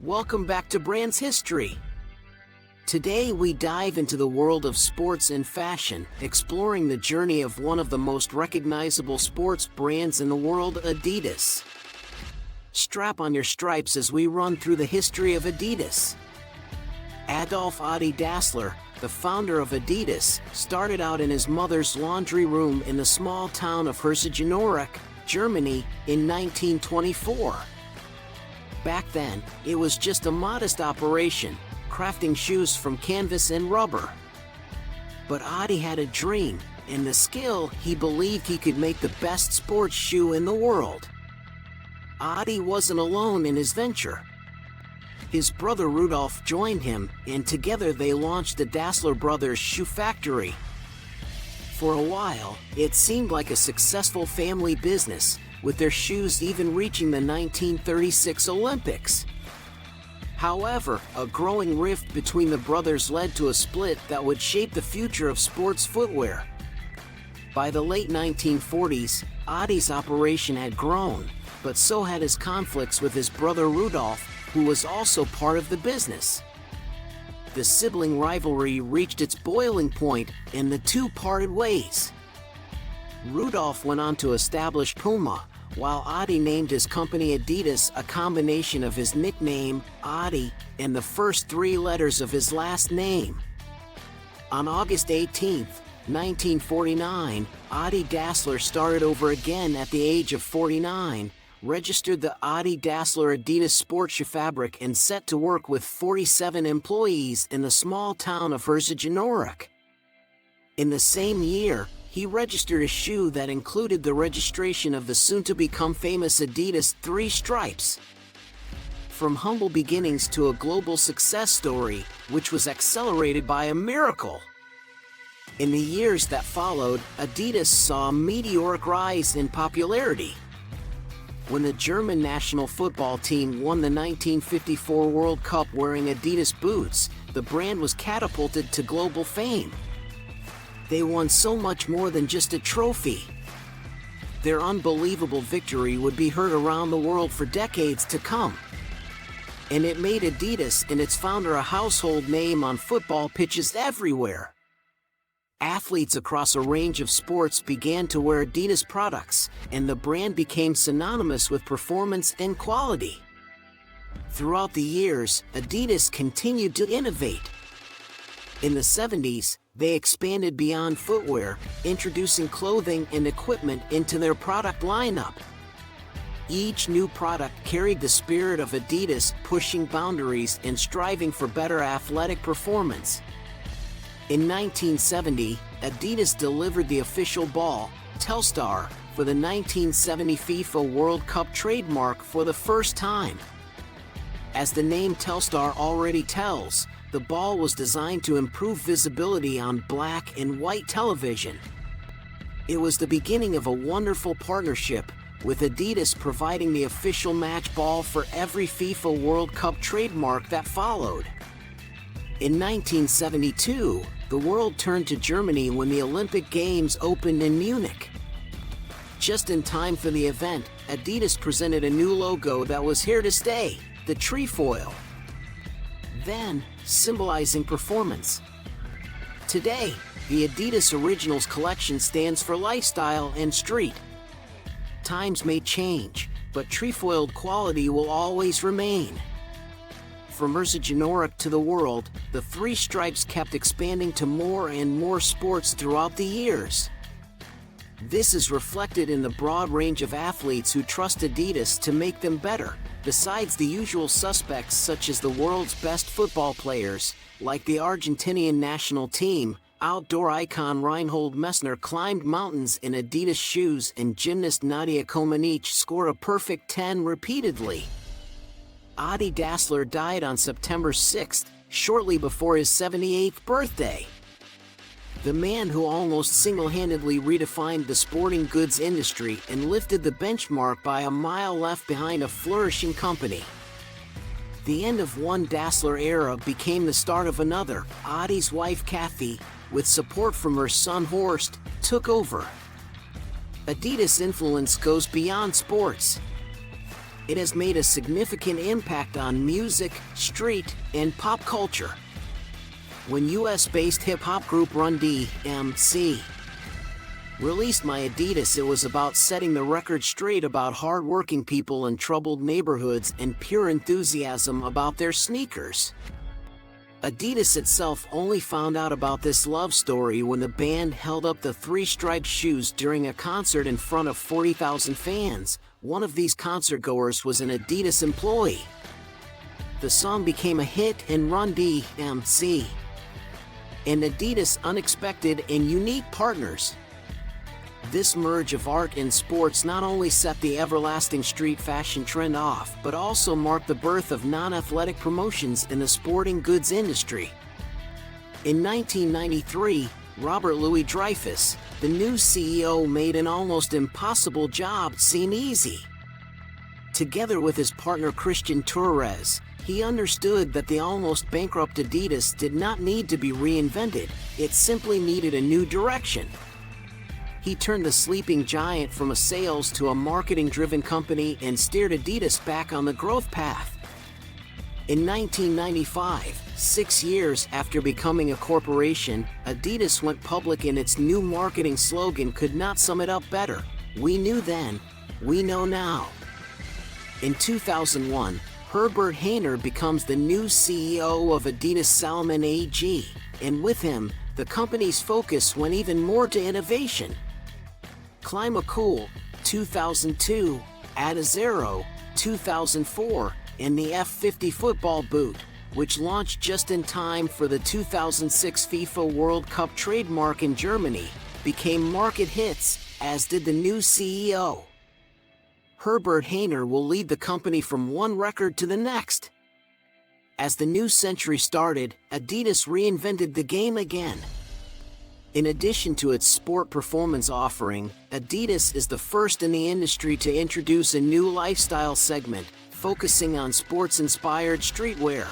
Welcome back to Brands History. Today we dive into the world of sports and fashion, exploring the journey of one of the most recognizable sports brands in the world, Adidas. Strap on your stripes as we run through the history of Adidas. Adolf Adi Dassler, the founder of Adidas, started out in his mother's laundry room in the small town of Herzogenaurach, Germany, in 1924. Back then, it was just a modest operation, crafting shoes from canvas and rubber. But Adi had a dream, and the skill. He believed he could make the best sports shoe in the world. Adi wasn't alone in his venture. His brother Rudolf joined him, and together they launched the Dassler Brothers Shoe Factory. For a while, it seemed like a successful family business, with their shoes even reaching the 1936 Olympics. However, a growing rift between the brothers led to a split that would shape the future of sports footwear. By the late 1940s, Adi's operation had grown, but so had his conflicts with his brother Rudolf, who was also part of the business. The sibling rivalry reached its boiling point, and the two parted ways. Rudolf went on to establish Puma, while Adi named his company Adidas, a combination of his nickname, Adi, and the first three letters of his last name. On August 18, 1949, Adi Dassler started over again at the age of 49, registered the Adi Dassler Adidas sports shoe fabric, and set to work with 47 employees in the small town of Herzogenaurach. In the same year, he registered a shoe that included the registration of the soon-to-become famous Adidas three stripes. From humble beginnings to a global success story, which was accelerated by a miracle. In the years that followed, Adidas saw a meteoric rise in popularity. When the German national football team won the 1954 World Cup wearing Adidas boots, the brand was catapulted to global fame. They won so much more than just a trophy. Their unbelievable victory would be heard around the world for decades to come. And it made Adidas and its founder a household name on football pitches everywhere. Athletes across a range of sports began to wear Adidas products, and the brand became synonymous with performance and quality. Throughout the years, Adidas continued to innovate. In the 70s, they expanded beyond footwear, introducing clothing and equipment into their product lineup. Each new product carried the spirit of Adidas, pushing boundaries and striving for better athletic performance. In 1970, Adidas delivered the official ball, Telstar, for the 1970 FIFA World Cup trademark for the first time. As the name Telstar already tells, the ball was designed to improve visibility on black and white television. It was the beginning of a wonderful partnership, with Adidas providing the official match ball for every FIFA World Cup trademark that followed. In 1972, the world turned to Germany when the Olympic Games opened in Munich. Just in time for the event, Adidas presented a new logo that was here to stay, the trefoil. Then, symbolizing performance. Today, the Adidas Originals collection stands for lifestyle and street. Times may change, but trefoiled quality will always remain. From Herzogenaurach to the world, the three stripes kept expanding to more and more sports throughout the years. This is reflected in the broad range of athletes who trust Adidas to make them better, besides the usual suspects such as the world's best football players, like the Argentinian national team. Outdoor icon Reinhold Messner climbed mountains in Adidas shoes, and gymnast Nadia Comaneci scored a perfect 10 repeatedly. Adi Dassler died on September 6, shortly before his 78th birthday. The man who almost single-handedly redefined the sporting goods industry and lifted the benchmark by a mile left behind a flourishing company. The end of one Dassler era became the start of another. Adi's wife Kathy, with support from her son Horst, took over. Adidas' influence goes beyond sports. It has made a significant impact on music, street, and pop culture. When US-based hip-hop group Run DMC released My Adidas, it was about setting the record straight about hard-working people in troubled neighborhoods and pure enthusiasm about their sneakers. Adidas itself only found out about this love story when the band held up the three-striped shoes during a concert in front of 40,000 fans. One of these concertgoers was an Adidas employee. The song became a hit, and Run DMC and Adidas unexpected and unique partners. This merge of art and sports not only set the everlasting street fashion trend off, but also marked the birth of non-athletic promotions in the sporting goods industry. In 1993, Robert Louis Dreyfus, the new CEO, made an almost impossible job seem easy. Together with his partner Christian Torres, he understood that the almost bankrupt Adidas did not need to be reinvented, it simply needed a new direction. He turned the sleeping giant from a sales to a marketing-driven company and steered Adidas back on the growth path. In 1995, 6 years after becoming a corporation, Adidas went public, and its new marketing slogan could not sum it up better: "We knew then, we know now." In 2001, Herbert Hainer becomes the new CEO of Adidas Salomon AG, and with him, the company's focus went even more to innovation. Climacool, 2002, Adizero, 2004, and the F50 football boot, which launched just in time for the 2006 FIFA World Cup trademark in Germany, became market hits, as did the new CEO. Herbert Hainer will lead the company from one record to the next. As the new century started, Adidas reinvented the game again. In addition to its sport performance offering, Adidas is the first in the industry to introduce a new lifestyle segment, focusing on sports-inspired streetwear.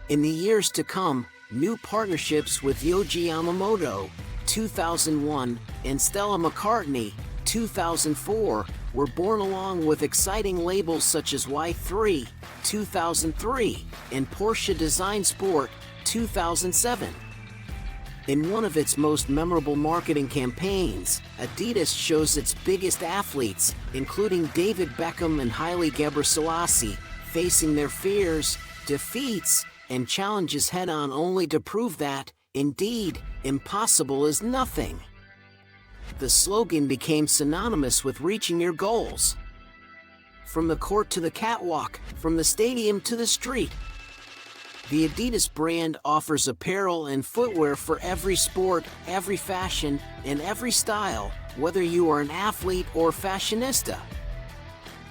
In the years to come, new partnerships with Yohji Yamamoto, 2001, and Stella McCartney, 2004, were born, along with exciting labels such as Y3, 2003, and Porsche Design Sport, 2007. In one of its most memorable marketing campaigns, Adidas shows its biggest athletes, including David Beckham and Haile Gebrselassie, facing their fears, defeats, and challenges head-on, only to prove that, indeed, impossible is nothing. The slogan became synonymous with reaching your goals. From the court to the catwalk, from the stadium to the street, the Adidas brand offers apparel and footwear for every sport, every fashion, and every style, whether you are an athlete or fashionista.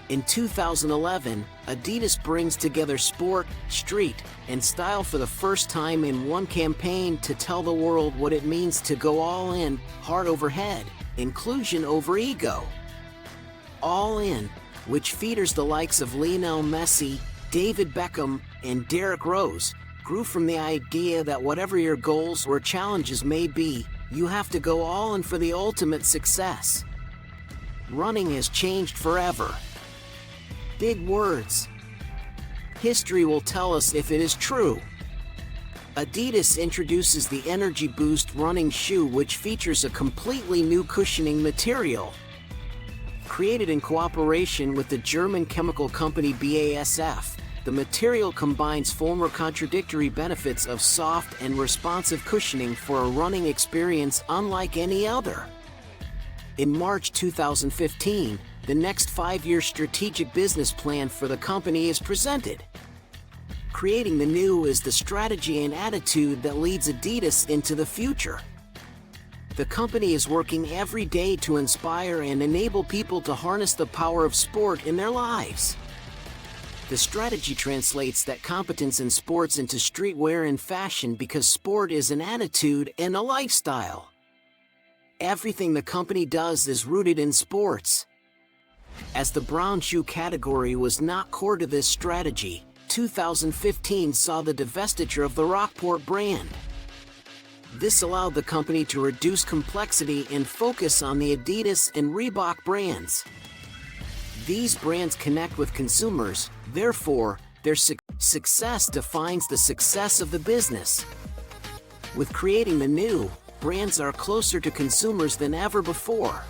In 2011, Adidas brings together sport, street, and style for the first time in one campaign to tell the world what it means to go all in, heart over head, inclusion over ego. All In, which features the likes of Lionel Messi, David Beckham, and Derrick Rose, grew from the idea that whatever your goals or challenges may be, you have to go all in for the ultimate success. Running has changed forever. Big words. History will tell us if it is true. Adidas introduces the Energy Boost running shoe, which features a completely new cushioning material. Created in cooperation with the German chemical company BASF, the material combines former contradictory benefits of soft and responsive cushioning for a running experience unlike any other. In March 2015, the next 5-year strategic business plan for the company is presented. Creating the new is the strategy and attitude that leads Adidas into the future. The company is working every day to inspire and enable people to harness the power of sport in their lives. The strategy translates that competence in sports into streetwear and fashion, because sport is an attitude and a lifestyle. Everything the company does is rooted in sports. As the brown shoe category was not core to this strategy, 2015 saw the divestiture of the Rockport brand. This allowed the company to reduce complexity and focus on the Adidas and Reebok brands. These brands connect with consumers, therefore, their success defines the success of the business. With creating the new, brands are closer to consumers than ever before.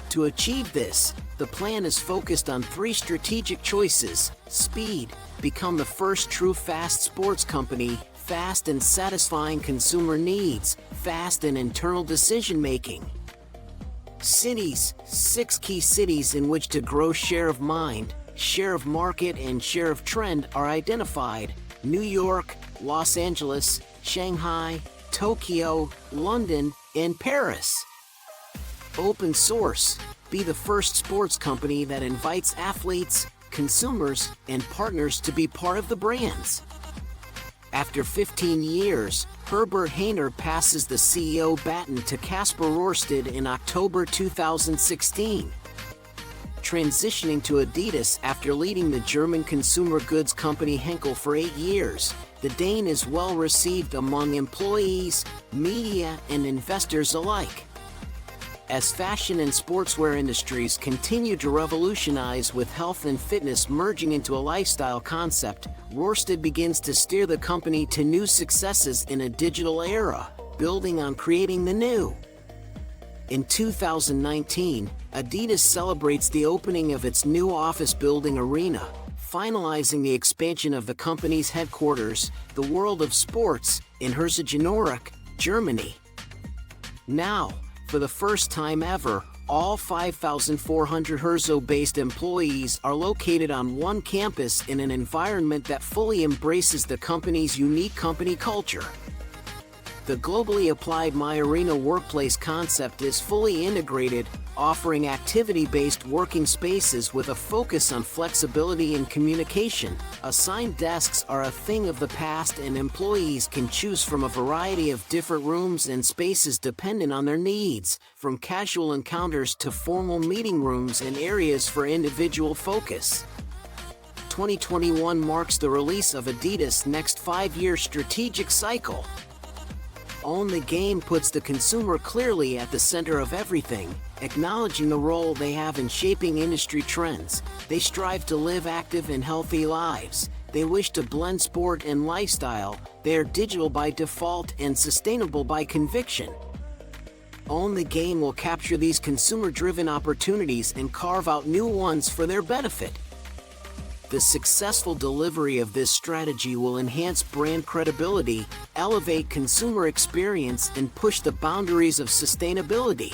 To achieve this, the plan is focused on 3 strategic choices: speed, become the first true fast sports company; fast and satisfying consumer needs; fast and internal decision-making. Cities: 6 key cities in which to grow share of mind, share of market and share of trend are identified: New York, Los Angeles, Shanghai, Tokyo, London, and Paris. Open source: be the first sports company that invites athletes, consumers, and partners to be part of the brands. After 15 years, Herbert Hainer passes the CEO baton to Kasper Rorsted in October 2016. Transitioning to Adidas after leading the German consumer goods company Henkel for 8 years, the Dane is well received among employees, media, and investors alike. As fashion and sportswear industries continue to revolutionize with health and fitness merging into a lifestyle concept, Rorsted begins to steer the company to new successes in a digital era, building on creating the new. In 2019, Adidas celebrates the opening of its new office building Arena, finalizing the expansion of the company's headquarters, the World of Sports, in Herzogenaurach, Germany. Now, for the first time ever, all 5,400 Herzo-based employees are located on one campus in an environment that fully embraces the company's unique company culture. The globally applied My Arena workplace concept is fully integrated, offering activity-based working spaces with a focus on flexibility and communication. Assigned desks are a thing of the past, and employees can choose from a variety of different rooms and spaces dependent on their needs, from casual encounters to formal meeting rooms and areas for individual focus. 2021 marks the release of Adidas' next 5-year strategic cycle. Own the Game puts the consumer clearly at the center of everything, acknowledging the role they have in shaping industry trends. They strive to live active and healthy lives. They wish to blend sport and lifestyle. They are digital by default and sustainable by conviction. Own the Game will capture these consumer-driven opportunities and carve out new ones for their benefit. The successful delivery of this strategy will enhance brand credibility, elevate consumer experience, and push the boundaries of sustainability.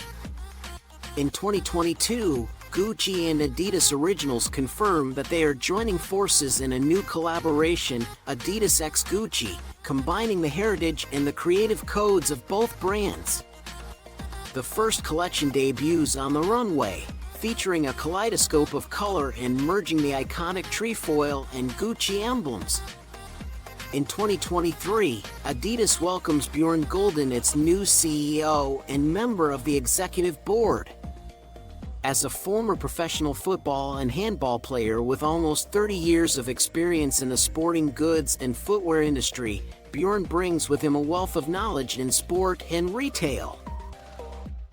In 2022, Gucci and Adidas Originals confirm that they are joining forces in a new collaboration, Adidas x Gucci, combining the heritage and the creative codes of both brands. The first collection debuts on the runway, featuring a kaleidoscope of color and merging the iconic trefoil and Gucci emblems. In 2023, Adidas welcomes Bjorn Gulden, its new CEO and member of the executive board. As a former professional football and handball player with almost 30 years of experience in the sporting goods and footwear industry, Bjorn brings with him a wealth of knowledge in sport and retail.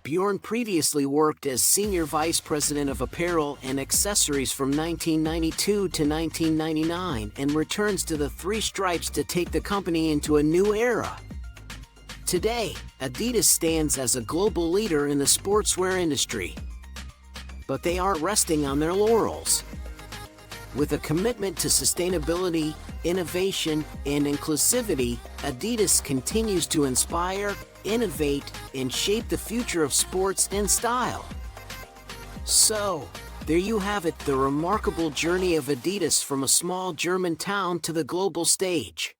Bjorn previously worked as Senior Vice President of Apparel and Accessories from 1992 to 1999 and returns to the Three Stripes to take the company into a new era. Today, Adidas stands as a global leader in the sportswear industry. But they aren't resting on their laurels. With a commitment to sustainability, innovation, and inclusivity, Adidas continues to inspire, innovate, and shape the future of sports and style. So, there you have it, the remarkable journey of Adidas from a small German town to the global stage.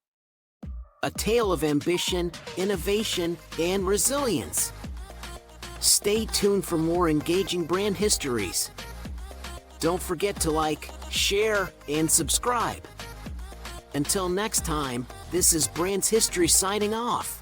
A tale of ambition, innovation, and resilience. Stay tuned for more engaging brand histories. Don't forget to like, share, and subscribe. Until next time, this is Brands History signing off.